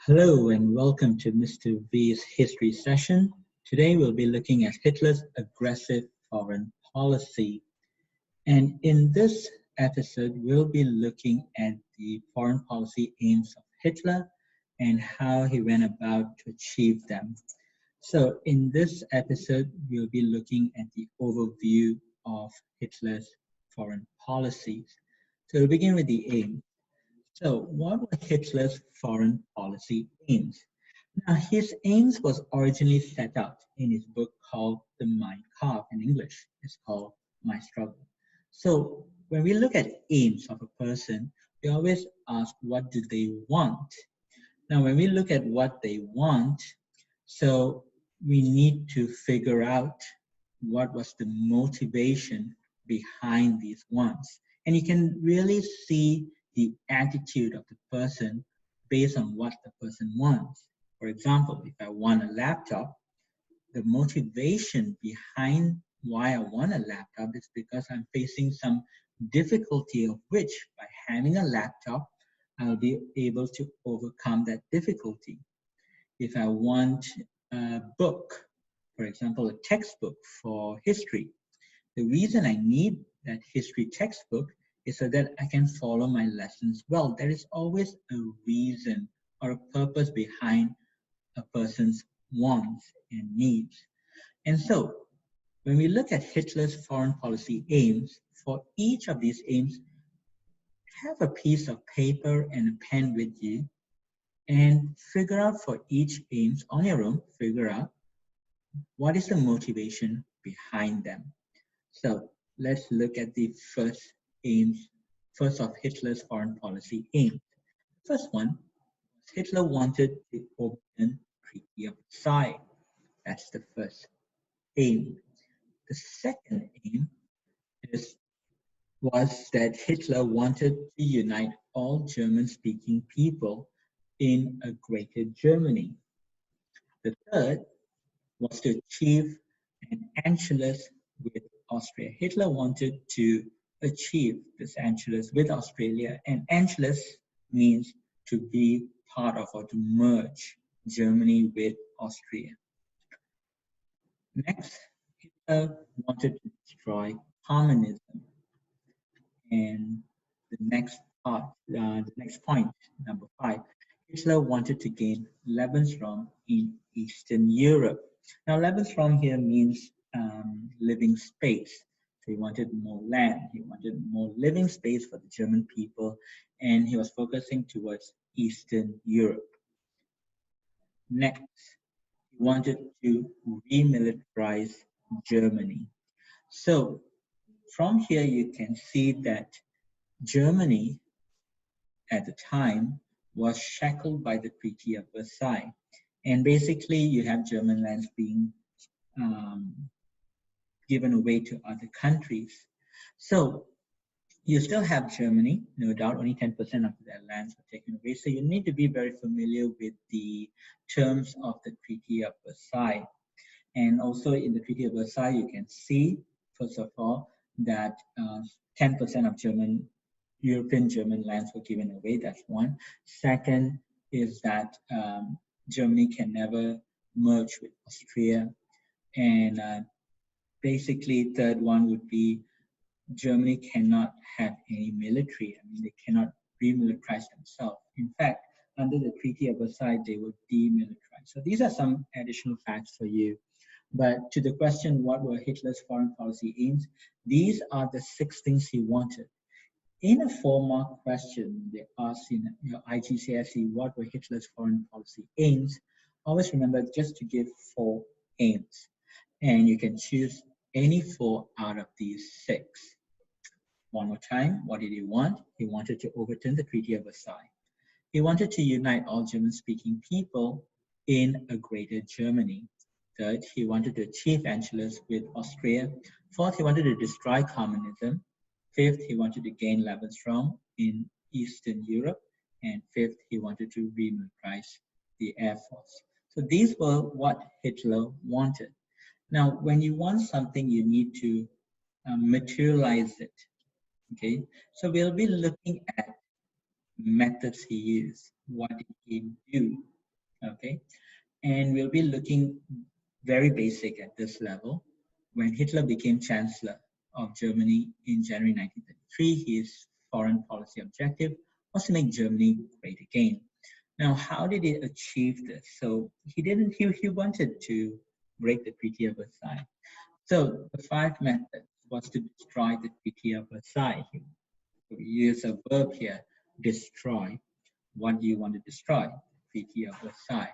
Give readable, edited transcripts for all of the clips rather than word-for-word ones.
Hello and welcome to Mr. V's history session. Today we'll be looking at Hitler's aggressive foreign policy. And in this episode, we'll be looking at the foreign policy aims of Hitler and how he went about to achieve them. So in this episode, we'll be looking at the overview of Hitler's foreign policies. So we'll begin with the aim. So what were Hitler's foreign policy aims? Now, his aims was originally set out in his book called The Mein Kampf. In English, it's called My Struggle. So when we look at aims of a person, we always ask, what do they want? Now, when we look at what they want, so we need to figure out what was the motivation behind these wants. And you can really see the attitude of the person based on what the person wants. For example, if I want a laptop, the motivation behind why I want a laptop is because I'm facing some difficulty of which by having a laptop, I'll be able to overcome that difficulty. If I want a book, for example, a textbook for history, the reason I need that history textbook is so that I can follow my lessons well. There is always a reason or a purpose behind a person's wants and needs. And so, when we look at Hitler's foreign policy aims, for each of these aims, have a piece of paper and a pen with you and figure out for each aims on your own, figure out what is the motivation behind them. So let's look at the first of Hitler's foreign policy aims. First one, Hitler wanted to overturn the Treaty of Versailles. That's the first aim. The second aim was that Hitler wanted to unite all German-speaking people in a greater Germany. The third was to achieve an Anschluss with Austria. Hitler wanted to achieve this Anschluss with Australia, and Anschluss means to be part of or to merge Germany with Austria. Next, Hitler wanted to destroy communism. And the next point, number 5, Hitler wanted to gain Lebensraum in Eastern Europe. Now, Lebensraum here means living space. So he wanted more land, he wanted more living space for the German people, and he was focusing towards Eastern Europe. Next, he wanted to remilitarize Germany. So from here, you can see that Germany at the time was shackled by the Treaty of Versailles. And basically, you have German lands being given away to other countries. So you still have Germany, no doubt, only 10% of their lands were taken away. So you need to be very familiar with the terms of the Treaty of Versailles. And also in the Treaty of Versailles, you can see, first of all, that 10% of European German lands were given away. That's one. Second is that Germany can never merge with Austria. And basically, third one would be Germany cannot have any military. I mean, they cannot remilitarize themselves. In fact, under the Treaty of Versailles, they were demilitarized. So these are some additional facts for you. But to the question, what were Hitler's foreign policy aims? These are the 6 things he wanted. In a 4-mark question, they asked in your IGCSE, what were Hitler's foreign policy aims? Always remember just to give 4 aims. And you can choose any 4 out of these 6. One more time, what did he want? He wanted to overturn the Treaty of Versailles. He wanted to unite all German-speaking people in a greater Germany. Third, he wanted to achieve Anschluss with Austria. Fourth, he wanted to destroy communism. Fifth, he wanted to gain Lebensraum in Eastern Europe. And fifth, he wanted to remilitarize the Air Force. So these were what Hitler wanted. Now, when you want something, you need to materialize it. Okay, so we'll be looking at methods he used. What did he do Okay, and we'll be looking very basic at this level. When Hitler became Chancellor of Germany in January 1933, his foreign policy objective was to make Germany great again. Now, how did he achieve this? So he wanted to break the Treaty of Versailles. So the five methods was to destroy the Treaty of Versailles. We use a verb here, destroy. What do you want to destroy? Treaty of Versailles.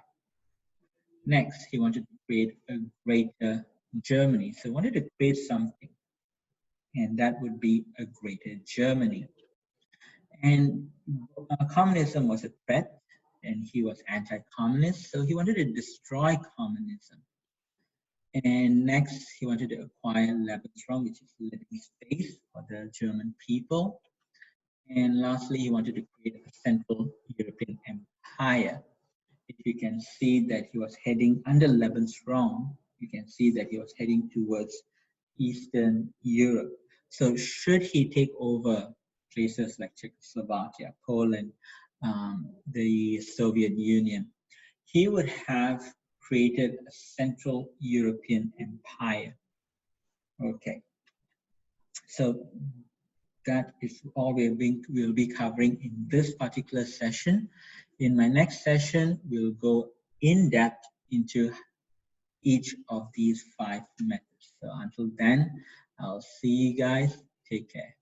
Next, he wanted to create a greater Germany. So he wanted to create something, and that would be a greater Germany. And communism was a threat, and he was anti-communist, so he wanted to destroy communism. And next, he wanted to acquire Lebensraum, which is living space for the German people. And lastly, he wanted to create a Central European Empire. If you can see that he was heading under Lebensraum, you can see that he was heading towards Eastern Europe. So should he take over places like Czechoslovakia, Poland, the Soviet Union, he would have created a Central European Empire. Okay, so that is all we'll be covering in this particular session. In my next session, we'll go in depth into each of these five methods. So until then, I'll see you guys. Take care.